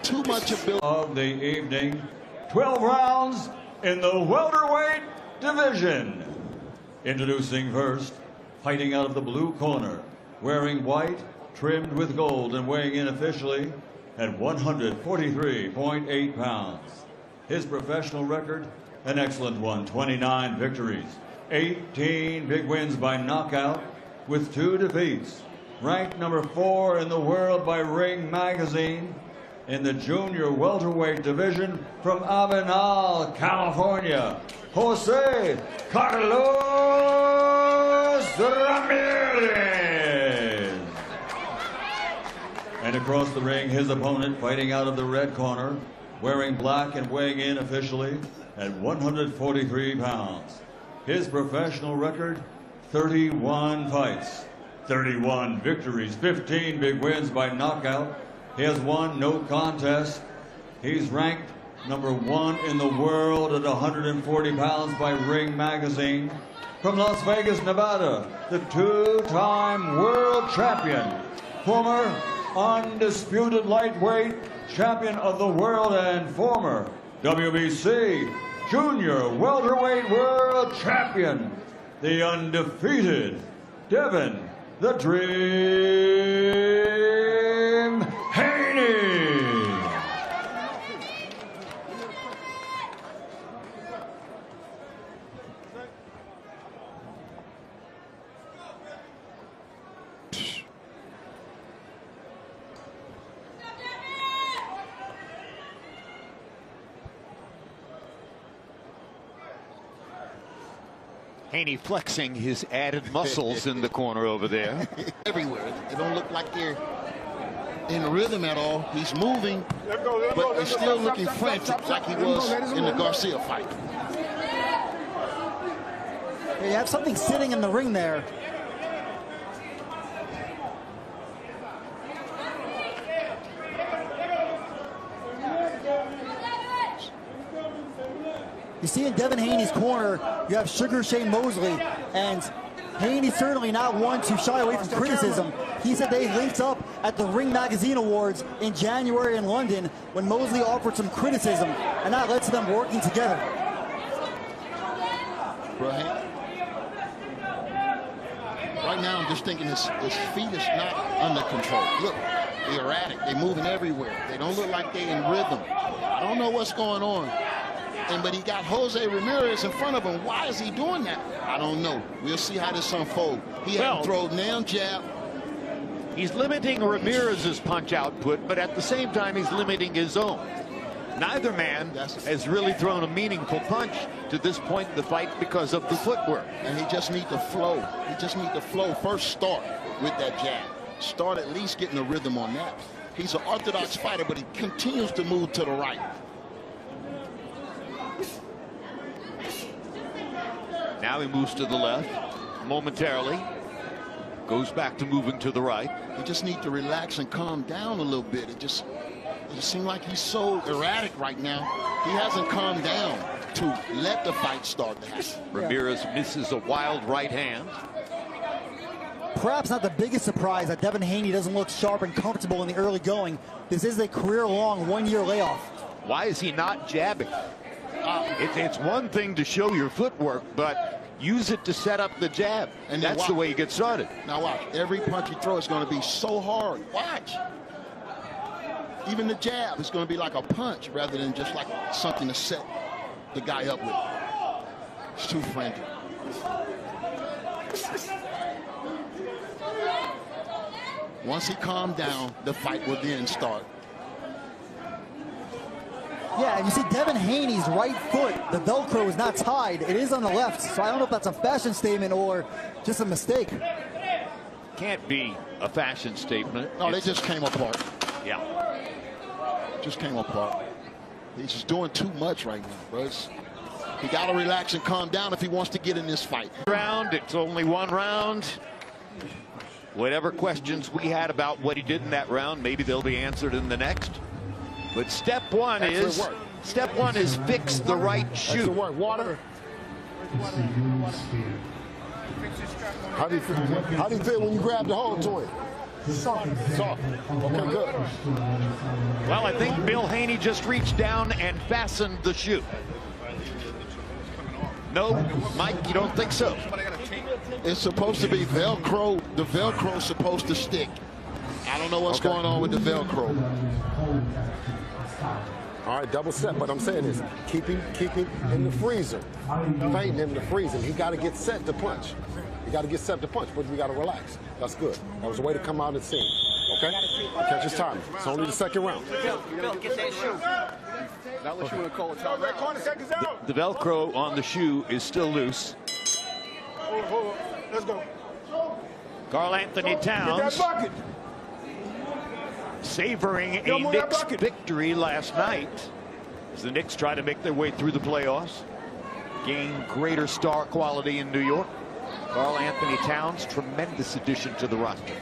Too much ability. Of the evening, 12 rounds in the welterweight division. Introducing first, fighting out of the blue corner, wearing white, trimmed with gold and weighing in officially at 143.8 pounds. His professional record, an excellent one, 29 victories, 18 big wins by knockout with 2 defeats. Ranked number 4 in the world by Ring Magazine in the junior welterweight division from Avenal, California, Jose Carlos Ramirez. And across the ring, his opponent fighting out of the red corner, wearing black and weighing in officially at 143 pounds. His professional record, 31 fights, 31 victories, 15 big wins by knockout. He has won no contest. He's ranked number 1 in the world at 140 pounds by Ring Magazine. From Las Vegas, Nevada, the 2-time world champion, former undisputed lightweight champion of the world and former WBC junior welterweight world champion, the undefeated Devine "The Dream" Haney. Haney flexing his added muscles in the corner over there. Everywhere. They don't look like they're in rhythm at all. He's moving, but he's still looking frantic like he was in the Garcia fight. Yeah, you have something sitting in the ring there. You see in Devine Haney's corner, you have Sugar Shane Mosley, and Haney's certainly not one to shy away from criticism. He said they linked up at the Ring Magazine Awards in January in London when Mosley offered some criticism, and that led to them working together. Right now, I'm just thinking his feet is not under control. Look, they're erratic. They're moving everywhere. They don't look like they're in rhythm. I don't know what's going on. But he got Jose Ramirez in front of him. Why is he doing that? I don't know. We'll see how this unfolds. He had to throw nail jab. He's limiting Ramirez's punch output, but at the same time, he's limiting his own. Neither man has really thrown a meaningful punch to this point in the fight because of the footwork. And he just needs to flow. He just needs to flow. First start with that jab. Start at least getting a rhythm on that. He's an orthodox fighter, but he continues to move to the right. Now he moves to the left momentarily, goes back to moving to the right. He just needs to relax and calm down a little bit. It just seems like he's so erratic right now. He hasn't calmed down to let the fight start to happen. Ramirez misses a wild right hand. Perhaps not the biggest surprise that Devine Haney doesn't look sharp and comfortable in the early going. This is a career-long one-year layoff. Why is he not jabbing? It's one thing to show your footwork, but use it to set up the jab. And that's the way you get started. Now watch. Every punch he throws is going to be so hard. Watch. Even the jab is going to be like a punch rather than just like something to set the guy up with. It's too frantic. Once he calmed down, the fight will then start. Yeah, and you see Devine Haney's right foot, the Velcro is not tied. It is on the left, so I don't know if that's a fashion statement or just a mistake. Can't be a fashion statement. No, they just came apart. Yeah. Just came apart. He's just doing too much right now, bro. He got to relax and calm down if he wants to get in this fight. It's only one round. Whatever questions we had about what he did in that round, maybe they'll be answered in the next. But step one is fix the right shoe. Water. How do you feel when you grab the hold to it? Soft. Okay, good. Well, I think Bill Haney just reached down and fastened the shoe. No, Mike, you don't think so? It's supposed to be Velcro. The Velcro's supposed to stick. I don't know what's going on with the Velcro. All right, double set. What I'm saying is keep him in the freezer. Fighting him to freeze him. He got to get set to punch. You got to get set to punch, but we got to relax. That's good. That was a way to come out and see him. Okay? Catch his timing. It's only the second round. Bill, get that shoe. Not what you want to call a timeout. The Velcro on the shoe is still loose. Hold on. Let's go. Karl Anthony Towns savoring a Knicks victory last night as the Knicks try to make their way through the playoffs, gain greater star quality in New York. Karl Anthony Towns, tremendous addition to the roster.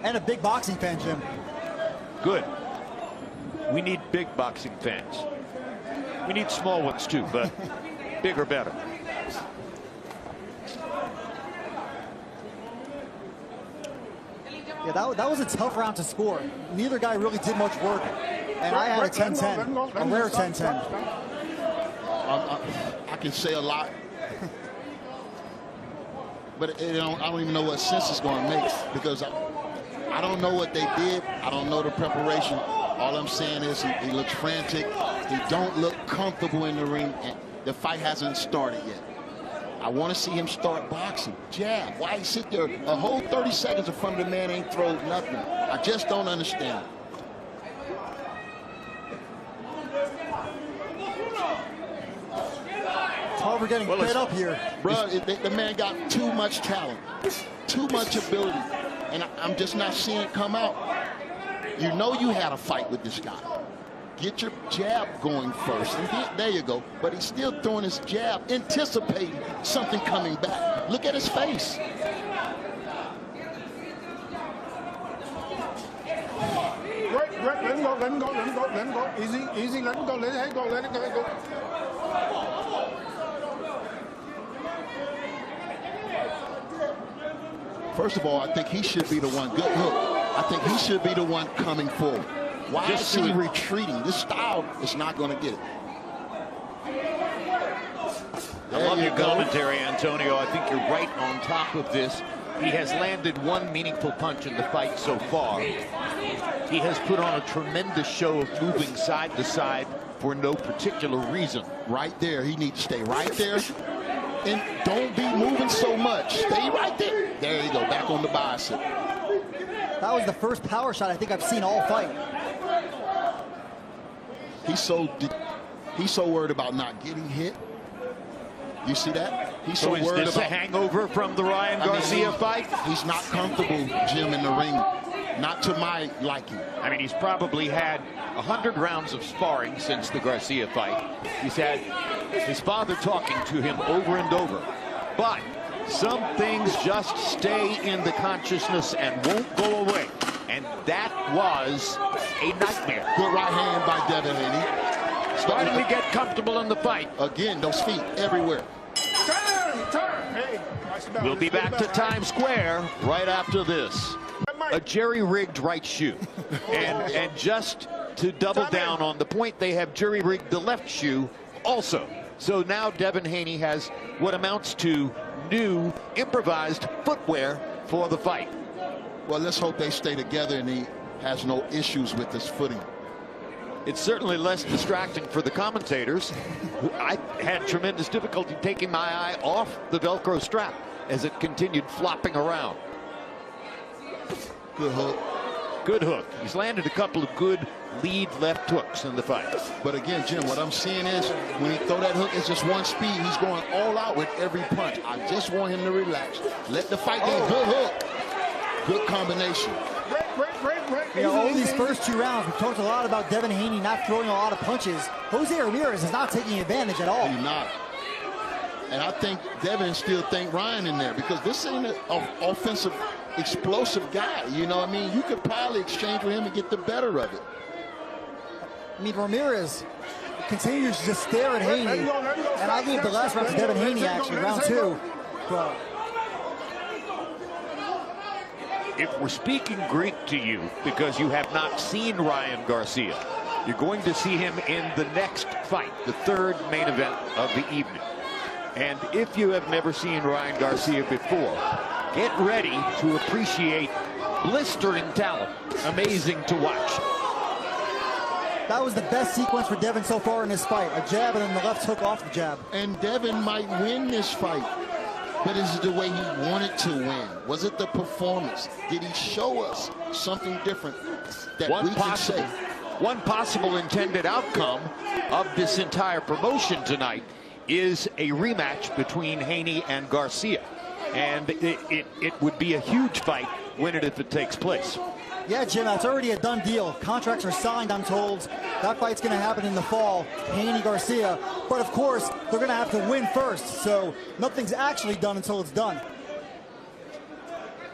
And a big boxing fan, Jim. Good. We need big boxing fans. We need small ones too, but bigger better. Yeah, that was a tough round to score. Neither guy really did much work. And I had a 10-10, a rare 10-10. I can say a lot, but I don't even know what sense it's going to make, because I don't know what they did. I don't know the preparation. All I'm saying is he looks frantic. He don't look comfortable in the ring, and the fight hasn't started yet. I want to see him start boxing. Jab. Why he sit there a whole 30 seconds in front of the man, ain't throw nothing? I just don't understand. It's hard for getting fed up here. Bro, the man got too much talent, too much ability, and I'm just not seeing it come out. You know you had a fight with this guy. Get your jab going first, and there you go. But he's still throwing his jab, anticipating something coming back. Look at his face. Right, let him go. Easy, let him go, let it go. First of all, I think he should be the one. Good hook. I think he should be the one coming forward. Why is he retreating? This style is not going to get it. I love your commentary, Antonio. I think you're right on top of this. He has landed one meaningful punch in the fight so far. He has put on a tremendous show of moving side to side for no particular reason. Right there. He needs to stay right there. And don't be moving so much. Stay right there. There you go. Back on the bicep. That was the first power shot I think I've seen all fight. He's so worried about not getting hit. You see that? He's so worried about a hangover from the Ryan Garcia fight. He's not comfortable, Jim, in the ring. Not to my liking. I mean, he's probably had 100 rounds of sparring since the Garcia fight. He's had his father talking to him over and over. But some things just stay in the consciousness and won't go away. And that was a nightmare. Good right hand by Devine Haney. Starting to get comfortable in the fight. Again, those feet everywhere. Turn. Hey, we'll be back to Times Square right after this. A jerry-rigged right shoe. And just to double down on the point, they have jerry-rigged the left shoe also. So now Devine Haney has what amounts to new improvised footwear for the fight. Well, let's hope they stay together and he has no issues with his footing. It's certainly less distracting for the commentators. I had tremendous difficulty taking my eye off the Velcro strap as it continued flopping around. Good hook. Good hook. He's landed a couple of good lead left hooks in the fight. But again, Jim, what I'm seeing is when he throw that hook, it's just one speed. He's going all out with every punch. I just want him to relax. Let the fight go. Good hook. Good combination. Break. You know, over these first two rounds, we talked a lot about Devine Haney not throwing a lot of punches. Jose Ramirez is not taking advantage at all. He's not. And I think Devin still think Ryan in there because this ain't an offensive, explosive guy. You know what I mean? You could probably exchange with him and get the better of it. I mean, Ramirez continues to just stare at Haney. And I gave the last round to Devine Haney, actually, round two. But if we're speaking Greek to you because you have not seen Ryan Garcia, you're going to see him in the next fight, the third main event of the evening. And if you have never seen Ryan Garcia before, get ready to appreciate blistering talent. Amazing to watch. That was the best sequence for Devin so far in this fight. A jab and then the left hook off the jab. And Devin might win this fight. But is it the way he wanted to win? Was it the performance? Did he show us something different that we can say? One possible intended outcome of this entire promotion tonight is a rematch between Haney and Garcia. And it would be a huge fight, win it if it takes place. Yeah, Jim, that's already a done deal. Contracts are signed, I'm told. That fight's going to happen in the fall, Haney-Garcia. But, of course, they're going to have to win first. So nothing's actually done until it's done.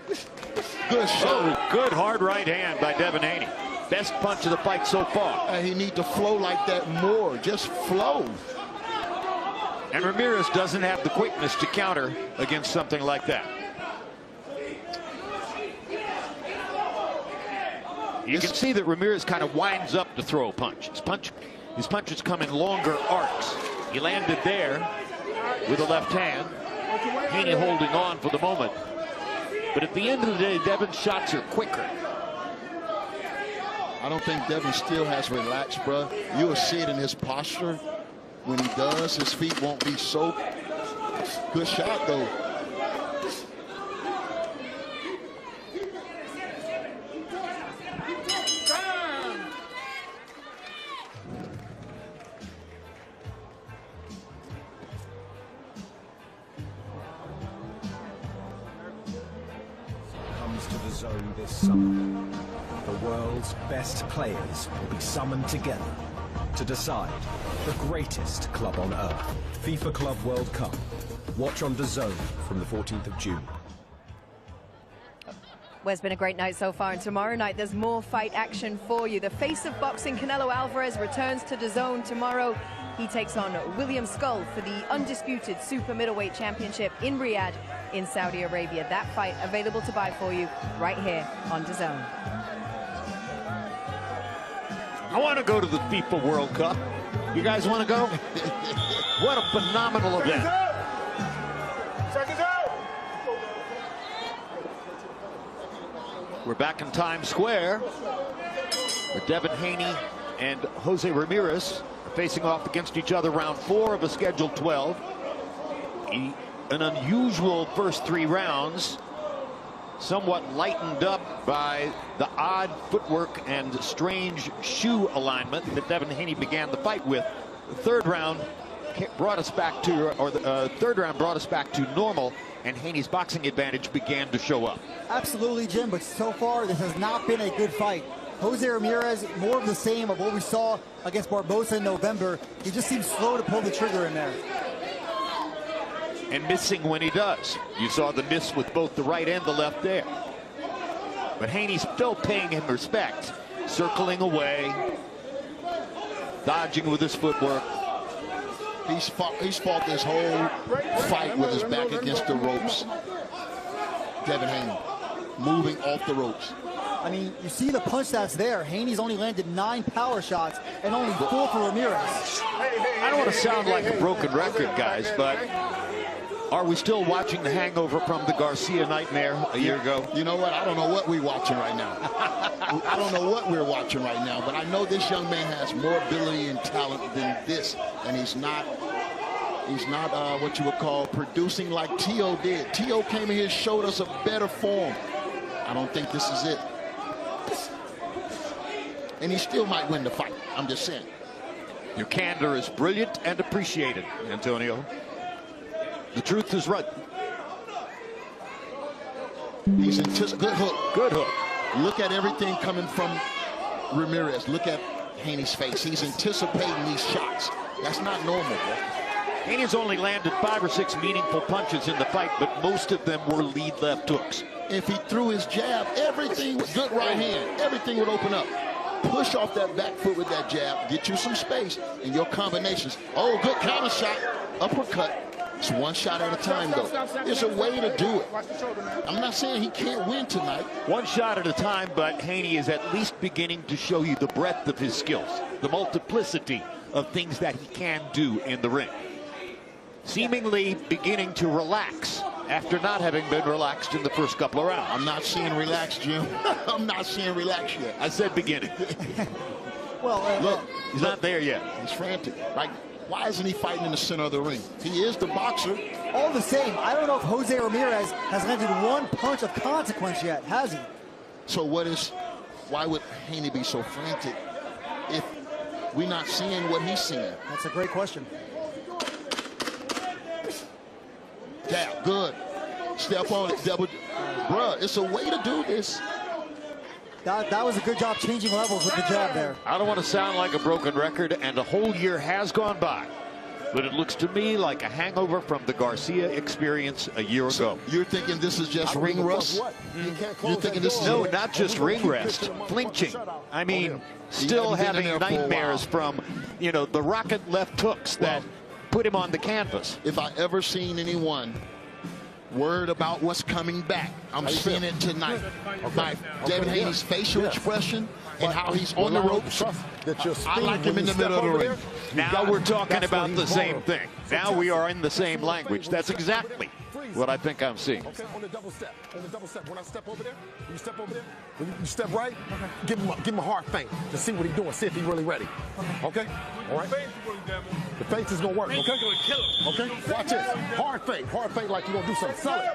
Good shot. Oh, good hard right hand by Devin Haney. Best punch of the fight so far. He needs to flow like that more. Just flow. And Ramirez doesn't have the quickness to counter against something like that. You can see that Ramirez kind of winds up to throw a punch. His punches come in longer arcs. He landed there with the left hand. Haney holding on for the moment. But at the end of the day, Devin's shots are quicker. I don't think Devin still has relaxed, bro. You'll see it in his posture. When he does, his feet won't be so. Good shot, though. Comes to the zone this summer. The world's best players will be summoned together to decide the greatest club on earth. FIFA Club World Cup. Watch on DAZN from the 14th of June. Well, it's been a great night so far, and tomorrow night there's more fight action for you. The face of boxing, Canelo Alvarez, returns to DAZN tomorrow. He takes on William Skull for the undisputed super middleweight championship in Riyadh in Saudi Arabia. That fight available to buy for you right here on DAZN. I want to go to the FIFA World Cup. You guys want to go? What a phenomenal event. Seconds out. We're back in Times Square where Devin Haney and Jose Ramirez are facing off against each other, round 4 of a scheduled 12. An unusual first 3 rounds, somewhat lightened up by the odd footwork and strange shoe alignment that Devin Haney began the fight with. The third round brought us back to, or the third round brought us back to normal, and Haney's boxing advantage began to show up. Absolutely, Jim, but so far this has not been a good fight. Jose Ramirez, more of the same of what we saw against Barbosa in November. He just seems slow to pull the trigger in there. And missing when he does. You saw the miss with both the right and the left there. But Haney's still paying him respect. Circling away, dodging with his footwork. He's fought this whole fight with his back against the ropes. Devin Haney moving off the ropes. I mean, you see the punch that's there. Haney's only landed 9 power shots and only 4 for Ramirez. I don't want to sound like a broken record, guys, but are we still watching the hangover from the Garcia nightmare a year ago? You know what? I don't know what we're watching right now. I don't know what we're watching right now, but I know this young man has more ability and talent than this, and he's not what you would call producing like T.O. did. T.O. came in here, showed us a better form. I don't think this is it. And he still might win the fight. I'm just saying. Your candor is brilliant and appreciated, Antonio. The truth is right. He's good hook. Good hook. Look at everything coming from Ramirez. Look at Haney's face. He's anticipating these shots. That's not normal, bro. Haney's only landed 5 or 6 meaningful punches in the fight, but most of them were lead left hooks. If he threw his jab, everything with good right hand, everything would open up. Push off that back foot with that jab, get you some space in your combinations. Oh, good counter shot, uppercut. It's one shot at a time, though. There's a way to do it. I'm not saying he can't win tonight. One shot at a time, but Haney is at least beginning to show you the breadth of his skills, the multiplicity of things that he can do in the ring. Seemingly beginning to relax after not having been relaxed in the first couple of rounds. I'm not seeing relaxed, Jim. I'm not seeing relaxed yet. I said beginning. Well, look, he's not there yet. He's frantic. Like, why isn't he fighting in the center of the ring? He is the boxer. All the same, I don't know if Jose Ramirez has landed one punch of consequence yet, has he? So why would Haney be so frantic if we're not seeing what he's seeing? That's a great question. Jab, good. Step on it, double. Bruh, it's a way to do this. That was a good job changing levels with the jab there. I don't want to sound like a broken record, and a whole year has gone by. But it looks to me like a hangover from the Garcia experience a year ago. You're thinking this is just ring rust? You're thinking this is... No, not just ring rest, flinching. I mean, still having nightmares from, you know, the rocket left hooks that put him on the canvas. If I ever seen anyone worried about what's coming back, I'm seeing it tonight. By Devine Haney's facial expression and how he's on the ropes. I like him in the middle of the ring. Now we're talking about the same thing. Now we are in the same language. That's exactly what I think I'm seeing. Okay, on the double step. When I step over there, you step over there. When you step right, give him a hard feint to see what he's doing, see if he's really ready. Okay? All right? The feint is going to work, okay? Okay? Watch this. Hard feint like you're going to do something. Sell it.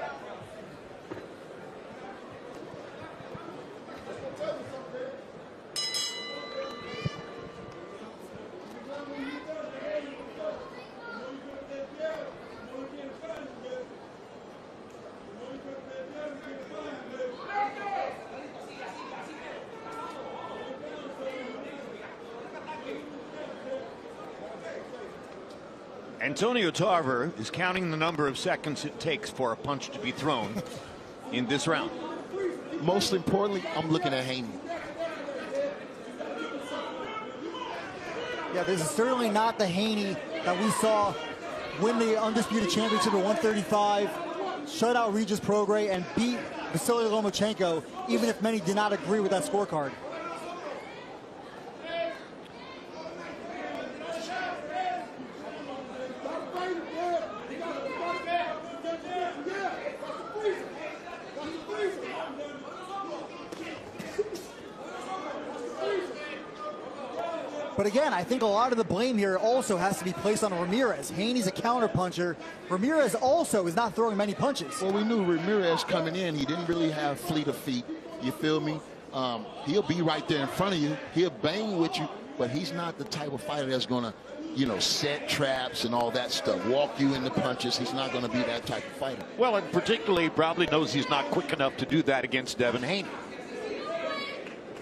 Antonio Tarver is counting the number of seconds it takes for a punch to be thrown in this round. Most importantly, I'm looking at Haney. Yeah, this is certainly not the Haney that we saw win the Undisputed Championship at 135, shut out Regis Prograis, and beat Vasily Lomachenko, even if many did not agree with that scorecard. But again, I think a lot of the blame here also has to be placed on Ramirez. Haney's a counterpuncher. Ramirez also is not throwing many punches. Well, we knew Ramirez coming in, he didn't really have fleet of feet. You feel me? He'll be right there in front of you. He'll bang with you, but he's not the type of fighter that's going to, you know, set traps and all that stuff, walk you into punches. He's not going to be that type of fighter. Well, and particularly probably knows he's not quick enough to do that against Devine Haney.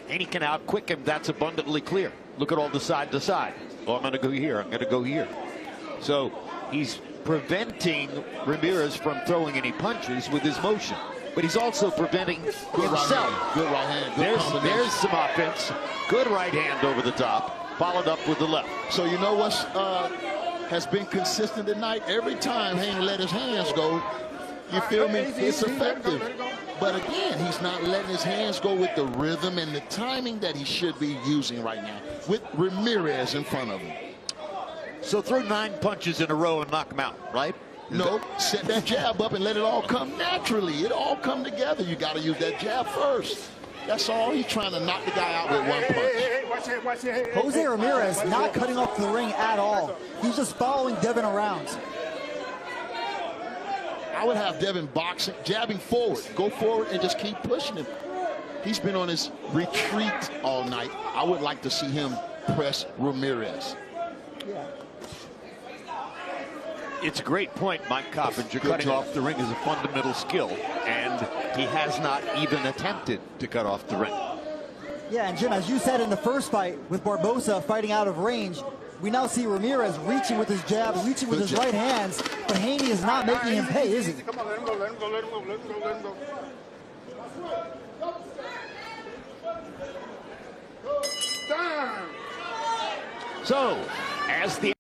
Haney can out-quick him. That's abundantly clear. Look at all the side to side. Oh, I'm going to go here. I'm going to go here. So he's preventing Ramirez from throwing any punches with his motion. But he's also preventing himself. Good right hand. Good there's some offense. Good right hand over the top, followed up with the left. So you know what has been consistent tonight? Every time Haney let his hands go, you feel me? It's effective. But again, he's not letting his hands go with the rhythm and the timing that he should be using right now with Ramirez in front of him. So throw 9 punches in a row and knock him out, right? No, set that jab up and let it all come naturally. It all come together. You got to use that jab first. That's all. He's trying to knock the guy out with one punch. Jose Ramirez not cutting off the ring at all. He's just following Devin around. I would have Devin boxing, jabbing forward. Go forward and just keep pushing him. He's been on his retreat all night. I would like to see him press Ramirez. Yeah. It's a great point, Mike Coppinger. Cutting off the ring is a fundamental skill, and he has not even attempted to cut off the ring. Yeah, and Jim, as you said in the first fight with Barbosa fighting out of range, we now see Ramirez reaching with his jab, reaching with his right hands, but Haney is not making him pay, is he? Come on, let him go, let him go, let him go, let him go, let him go. So, as the